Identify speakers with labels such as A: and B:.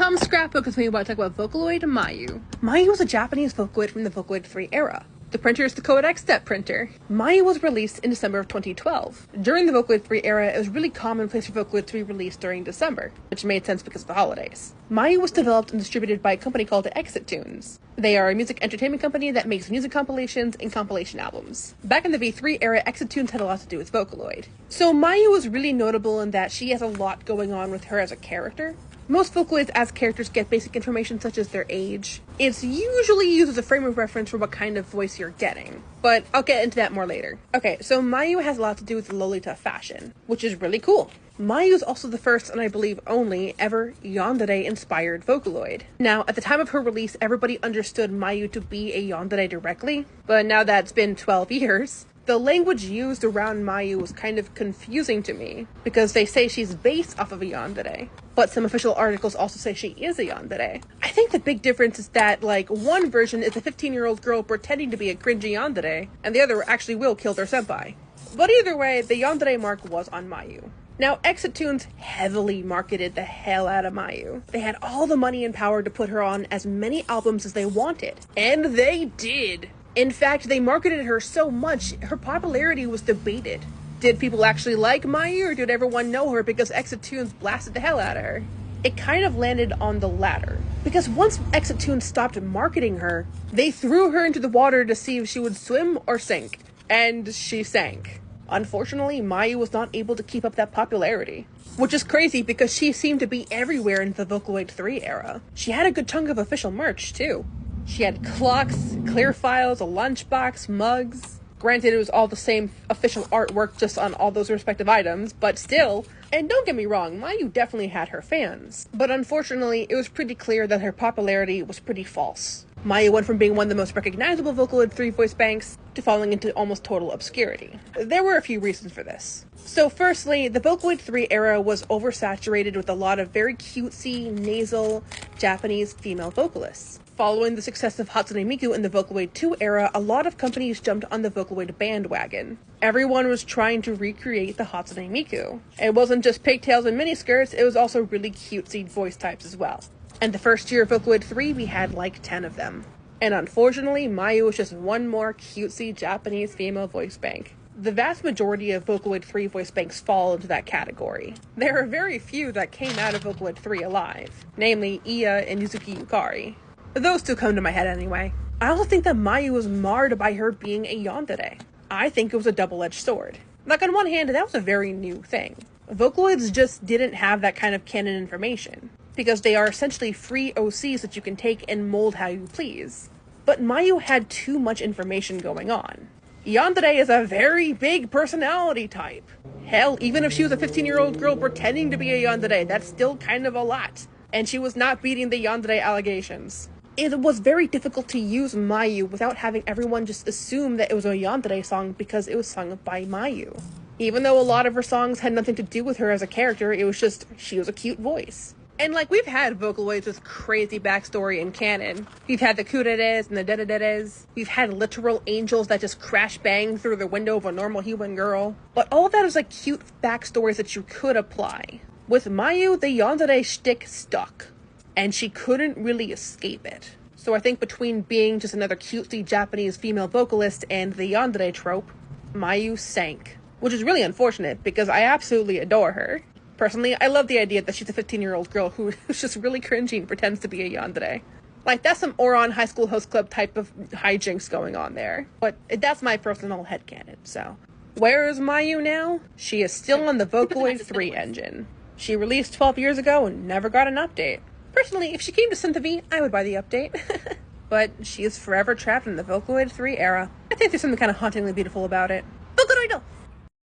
A: Come Scrapbook with me while I talk about Vocaloid Mayu. Mayu was a Japanese Vocaloid from the Vocaloid 3 era. The printer is the Codex Step printer. Mayu was released in December of 2012. During the Vocaloid 3 era, it was really commonplace for Vocaloid to be released during December, which made sense because of the holidays. Mayu was developed and distributed by a company called Exit Tunes. They are a music entertainment company that makes music compilations and compilation albums. Back in the V3 era, Exit Tunes had a lot to do with Vocaloid. So Mayu was really notable in that she has a lot going on with her as a character. Most Vocaloids as characters get basic information such as their age. It's usually used as a frame of reference for what kind of voice you're getting, but I'll get into that more later. Okay, so Mayu has a lot to do with Lolita fashion, which is really cool. Mayu is also the first, and I believe only, ever yandere-inspired Vocaloid. Now, at the time of her release, everybody understood Mayu to be a yandere directly, but now that it's been 12 years, the language used around Mayu was kind of confusing to me, because they say she's based off of a yandere, but some official articles also say she is a yandere. I think the big difference is that, one version is a 15-year-old girl pretending to be a cringy yandere, and the other actually will kill their senpai. But either way, the yandere mark was on Mayu. Now, Exit Tunes heavily marketed the hell out of Mayu. They had all the money and power to put her on as many albums as they wanted. And they did! In fact, they marketed her so much, her popularity was debated. Did people actually like Mayu, or did everyone know her because Exit Tunes blasted the hell out of her? It kind of landed on the latter. Because once Exit Tunes stopped marketing her, they threw her into the water to see if she would swim or sink. And she sank. Unfortunately, Mayu was not able to keep up that popularity. Which is crazy because she seemed to be everywhere in the Vocaloid 3 era. She had a good chunk of official merch, too. She had clocks, clear files, a lunchbox, mugs. Granted, it was all the same official artwork just on all those respective items, but still. And don't get me wrong, Mayu definitely had her fans. But unfortunately, it was pretty clear that her popularity was pretty false. Mayu went from being one of the most recognizable Vocaloid 3 voice banks to falling into almost total obscurity. There were a few reasons for this. So firstly, the Vocaloid 3 era was oversaturated with a lot of very cutesy, nasal, Japanese female vocalists. Following the success of Hatsune Miku in the Vocaloid 2 era, a lot of companies jumped on the Vocaloid bandwagon. Everyone was trying to recreate the Hatsune Miku. It wasn't just pigtails and miniskirts, it was also really cutesy voice types as well. And the first year of Vocaloid 3, we had like 10 of them. And unfortunately, Mayu was just one more cutesy Japanese female voice bank. The vast majority of Vocaloid 3 voice banks fall into that category. There are very few that came out of Vocaloid 3 alive, namely Iya and Yuzuki Yukari. Those two come to my head anyway. I also think that Mayu was marred by her being a yandere. I think it was a double-edged sword. On one hand, that was a very new thing. Vocaloids just didn't have that kind of canon information, because they are essentially free OCs that you can take and mold how you please. But Mayu had too much information going on. Yandere is a very big personality type. Hell, even if she was a 15-year-old girl pretending to be a yandere, that's still kind of a lot. And she was not beating the yandere allegations. It was very difficult to use Mayu without having everyone just assume that it was a yandere song because it was sung by Mayu. Even though a lot of her songs had nothing to do with her as a character, it was just, she was a cute voice. And we've had Vocaloids with crazy backstory and canon. We've had the kureres and the dedederes. We've had literal angels that just crash bang through the window of a normal human girl. But all of that is cute backstories that you could apply. With Mayu, the yandere shtick stuck. And she couldn't really escape it. So I think between being just another cutesy Japanese female vocalist and the yandere trope, Mayu sank. Which is really unfortunate because I absolutely adore her. Personally, I love the idea that she's a 15-year-old girl who's just really cringy and pretends to be a yandere. That's some Oron High School Host Club type of hijinks going on there. But that's my personal headcanon, so. Where is Mayu now? She is still on the Vocaloid 3 engine. She released 12 years ago and never got an update. Personally, if she came to Synthavy, I would buy the update. But she is forever trapped in the Vocaloid 3 era. I think there's something kind of hauntingly beautiful about it. Vocaloid!